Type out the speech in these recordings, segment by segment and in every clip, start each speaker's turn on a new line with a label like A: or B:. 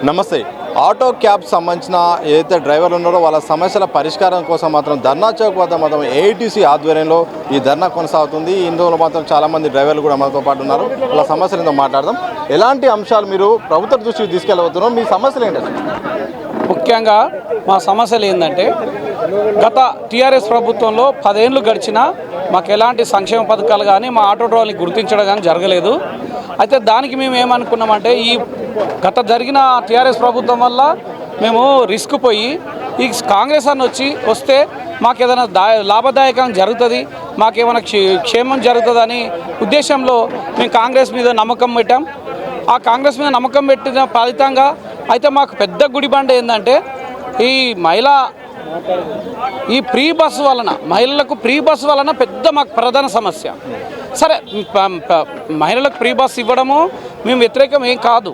A: నమస్తే. Auto cab సంబంధించిన ఏదైతే డ్రైవర్లు ఉన్నారో వాళ్ళ సమస్యల పరిష్కారం కోసం మాత్రం ధర్నా చౌక్ వద్ద మాత్రం ఏఐటీసీ ఆధ్వర్యంలో ఈ ధర్నా కొనసాగుతుంది. ఇందులో మాత్రం చాలామంది డ్రైవర్లు కూడా మనతో పాటు ఉన్నారు. వాళ్ళ సమస్యలు ఏంటో మాట్లాడదాం. ఎలాంటి అంశాలు మీరు ప్రభుత్వ దృష్టికి తీసుకెళ్ళబోతున్నారు? మీ సమస్యలు ఏంటంటే?
B: ముఖ్యంగా మా సమస్యలు ఏంటంటే గత టీఆర్ఎస్ ప్రభుత్వంలో 10 ఏళ్ళు గడిచినా మాకు ఎలాంటి సంక్షేమ పథకాలు కానీ మా ఆటో డ్రైవర్ని గుర్తించడం కానీ జరగలేదు. అయితే దానికి మేము ఏమనుకున్నామంటే ఈ గత జరిగిన టీఆర్ఎస్ ప్రభుత్వం వల్ల మేము రిస్క్ పోయి ఈ కాంగ్రెస్ అని వస్తే మాకు ఏదైనా లాభదాయకం జరుగుతుంది, మాకేమైనా క్షేమం జరుగుతుందని ఉద్దేశంలో మేము కాంగ్రెస్ మీద నమ్మకం పెట్టాం. ఆ కాంగ్రెస్ మీద నమ్మకం పెట్టిన ఫలితంగా అయితే మాకు పెద్ద గుడిబండ ఏంటంటే ఈ ఫ్రీ బస్సు వలన మహిళలకు ఫ్రీ బస్సు వలన పెద్ద మాకు ప్రధాన సమస్య. సరే, మహిళలకు ఫ్రీ బస్సు ఇవ్వడము మేము వ్యతిరేకం ఏం కాదు,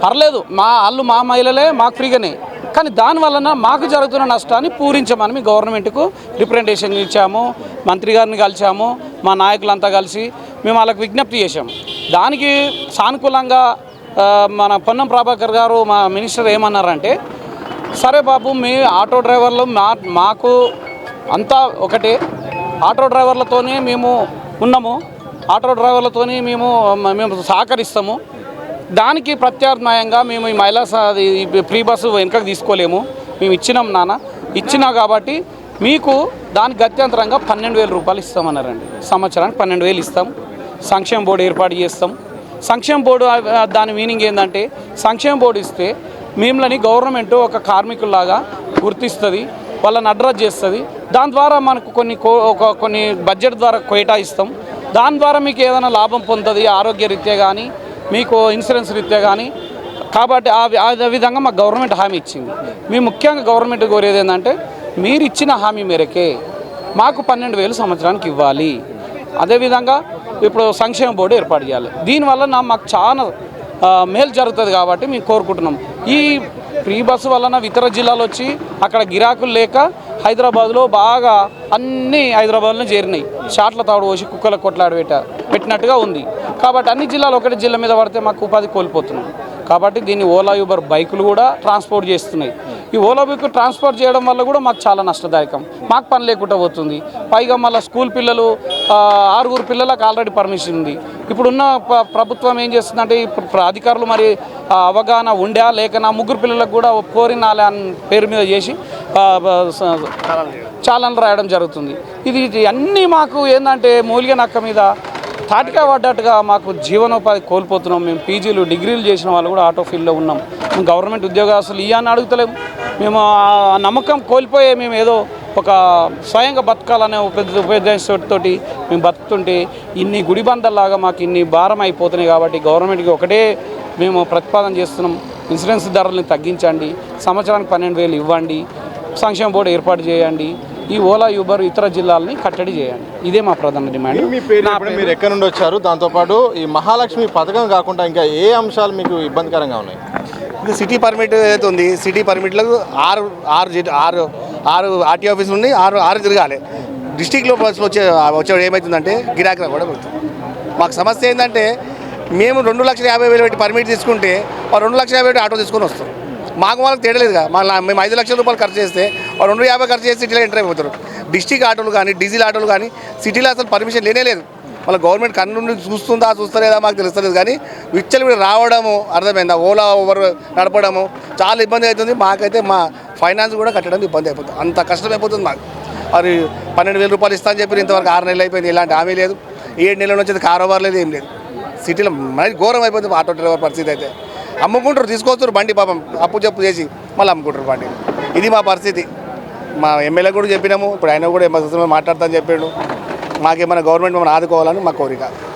B: పర్లేదు, మా మహిళలే మాకు ఫ్రీగానే. కానీ దానివలన మాకు జరుగుతున్న నష్టాన్ని పూరించమని మేము గవర్నమెంట్కు రిప్రజెంటేషన్ ఇచ్చాము, మంత్రి గారిని కలిసాము, మా నాయకులంతా కలిసి మేము వాళ్ళకి విజ్ఞప్తి చేశాము. దానికి సానుకూలంగా మన పొన్నం ప్రభాకర్ గారు మా మినిస్టర్ ఏమన్నారంటే, సరే బాబు, మీ ఆటో డ్రైవర్లు మాకు అంతా ఒకటే, ఆటో డ్రైవర్లతోనే మేము ఉన్నాము, ఆటో డ్రైవర్లతోనే మేము సహకరిస్తాము, దానికి ప్రత్యామ్నాయంగా మేము ఈ మహిళా ఫ్రీ బస్సు వెనుకకు తీసుకోలేము, మేము ఇచ్చినా కాబట్టి మీకు దానికి గత్యంతరంగా 12,000 రూపాయలు ఇస్తామన్నారండి. సంవత్సరానికి 12,000 ఇస్తాం, సంక్షేమ బోర్డు ఏర్పాటు చేస్తాం. సంక్షేమ బోర్డు దాని మీనింగ్ ఏంటంటే, సంక్షేమ బోర్డు ఇస్తే మిమ్మల్ని గవర్నమెంట్ ఒక కార్మికుల్లాగా గుర్తిస్తుంది, వాళ్ళని అడ్రస్ చేస్తుంది. దాని ద్వారా మనకు కొన్ని బడ్జెట్ ద్వారా కేటాయిస్తాం. దాని ద్వారా మీకు ఏదైనా లాభం పొందుతుంది, ఆరోగ్య రీత్యా కానీ మీకు ఇన్సూరెన్స్ రీత్యా కానీ. కాబట్టి ఆ విధంగా మాకు గవర్నమెంట్ హామీ ఇచ్చింది. మేము ముఖ్యంగా గవర్నమెంట్ కోరేది ఏంటంటే, మీరు ఇచ్చిన హామీ మేరకే మాకు 12,000 సంవత్సరానికి ఇవ్వాలి. అదేవిధంగా ఇప్పుడు సంక్షేమ బోర్డు ఏర్పాటు చేయాలి. దీనివల్ల మాకు చాలా మేలు జరుగుతుంది కాబట్టి మేము కోరుకుంటున్నాం. ఈ ఫ్రీ బస్సు వలన ఇతర జిల్లాలు వచ్చి అక్కడ గిరాకులు లేక హైదరాబాద్లో బాగా అన్నీ హైదరాబాద్లో చేరినాయి, షాట్ల తాడు పోసి కుక్కల కొట్లాడి పెట్టినట్టుగా ఉంది. కాబట్టి అన్ని జిల్లాలు ఒకటి జిల్లా మీద పడితే మాకు ఉపాధి కోల్పోతున్నాం. కాబట్టి దీన్ని ఓలా యూబర్ బైకులు కూడా ట్రాన్స్పోర్ట్ చేస్తున్నాయి. ఈ ఓలా బైక్ ట్రాన్స్పోర్ట్ చేయడం వల్ల కూడా మాకు చాలా నష్టదాయకం, మాకు పని లేకుండా పోతుంది. పైగా మళ్ళీ స్కూల్ పిల్లలు 6 పిల్లలకు ఆల్రెడీ పర్మిషన్ ఉంది. ఇప్పుడున్న ప్రభుత్వం ఏం చేస్తుందంటే, ఇప్పుడు అధికారులు మరి అవగాహన ఉండా లేకనా 3 పిల్లలకు కూడా కోరినాలే అని పేరు మీద చేసి చాలన్లు రాయడం జరుగుతుంది. ఇది అన్నీ మాకు ఏంటంటే మూలిగ నక్క మీద తాటికా పడ్డట్టుగా మాకు జీవనోపాధి కోల్పోతున్నాం. మేము పీజీలు డిగ్రీలు చేసిన వాళ్ళు కూడా ఆటో ఫీల్డ్లో ఉన్నాం. మేము గవర్నమెంట్ ఉద్యోగస్తులు ఇవన్నీ అడుగుతలేము. మేము ఆ నమ్మకం కోల్పోయే మేము ఏదో ఒక స్వయంగా బతకాలనే ఉపదేశంతోటి మేము బతుకుతుంటే ఇన్ని గుడిబందల్లాగా మాకు ఇన్ని భారం అయిపోతున్నాయి. కాబట్టి గవర్నమెంట్కి ఒకటే మేము ప్రతిపాదన చేస్తున్నాం, ఇన్సూరెన్స్ ధరల్ని తగ్గించండి, సంవత్సరానికి 12,000 ఇవ్వండి, సంక్షేమ బోర్డు ఏర్పాటు చేయండి, ఈ ఓలా యూబర్ ఇతర జిల్లాలని కట్టడి చేయండి. ఇదే మా ప్రధాన డిమాండ్.
A: మీరు ఎక్కడి నుండి వచ్చారు? దాంతోపాటు ఈ మహాలక్ష్మి పథకం కాకుండా ఇంకా ఏ అంశాలు మీకు ఇబ్బందికరంగా ఉన్నాయి?
C: ఇది సిటీ పర్మిట్ ఏదైతే ఉంది, సిటీ పర్మిట్లకు 6 ఆర్టీ ఆఫీసులు ఉన్నాయి, 6 తిరగాలి. డిస్టిక్లో వచ్చే ఏమవుతుందంటే గిరాకీ కూడా పడుతుంది. మాకు సమస్య ఏంటంటే, మేము 2,50,000 పెట్టి పర్మిట్ తీసుకుంటే వాళ్ళు 2,50,000 ఆటో తీసుకొని వస్తాం. మాకు వాళ్ళకి తేడలేదుగా. మేము 5 లక్షల రూపాయలు ఖర్చు చేస్తే వాళ్ళు 250 ఖర్చు చేసి సిటీలో ఎంటర్ అయిపోతారు. డిస్టిక్ ఆటోలు కానీ డీజిల్ ఆటోలు కానీ సిటీలో అసలు పర్మిషన్ లేనేలేదు. వాళ్ళ గవర్నమెంట్ కన్ను నుండి చూస్తలేదా మాకు తెలుస్తలేదు. కానీ విచ్చలు కూడా రావడము అర్థమైందా, ఓలా ఓవర్ నడపడము చాలా ఇబ్బంది అవుతుంది. మాకైతే మా ఫైనాన్స్ కూడా కట్టడం ఇబ్బంది అయిపోతుంది, అంత కష్టం అయిపోతుంది మాకు. మరి 12,000 రూపాయలు ఇస్తా అని చెప్పి ఇంతవరకు 6 నెలలు అయిపోయింది, ఎలాంటి హామీ లేదు. 7 నెలల నుంచి కారోబార్ లేదు, ఏం లేదు. సిటీలో మరి ఘోరం అయిపోతుంది ఆటో డ్రైవర్ పరిస్థితి. అయితే అమ్ముకుంటారు, తీసుకొస్తారు బండి, పాపం అప్పు చెప్పు చేసి మళ్ళీ అమ్ముకుంటారు బండి. ఇది మా పరిస్థితి. మా ఎమ్మెల్యే కూడా చెప్పినాము, ఇప్పుడు ఆయన కూడా మాట్లాడతాను చెప్పాడు. మాకేమైనా గవర్నమెంట్ మమ్మల్ని ఆదుకోవాలని మా కోరిక.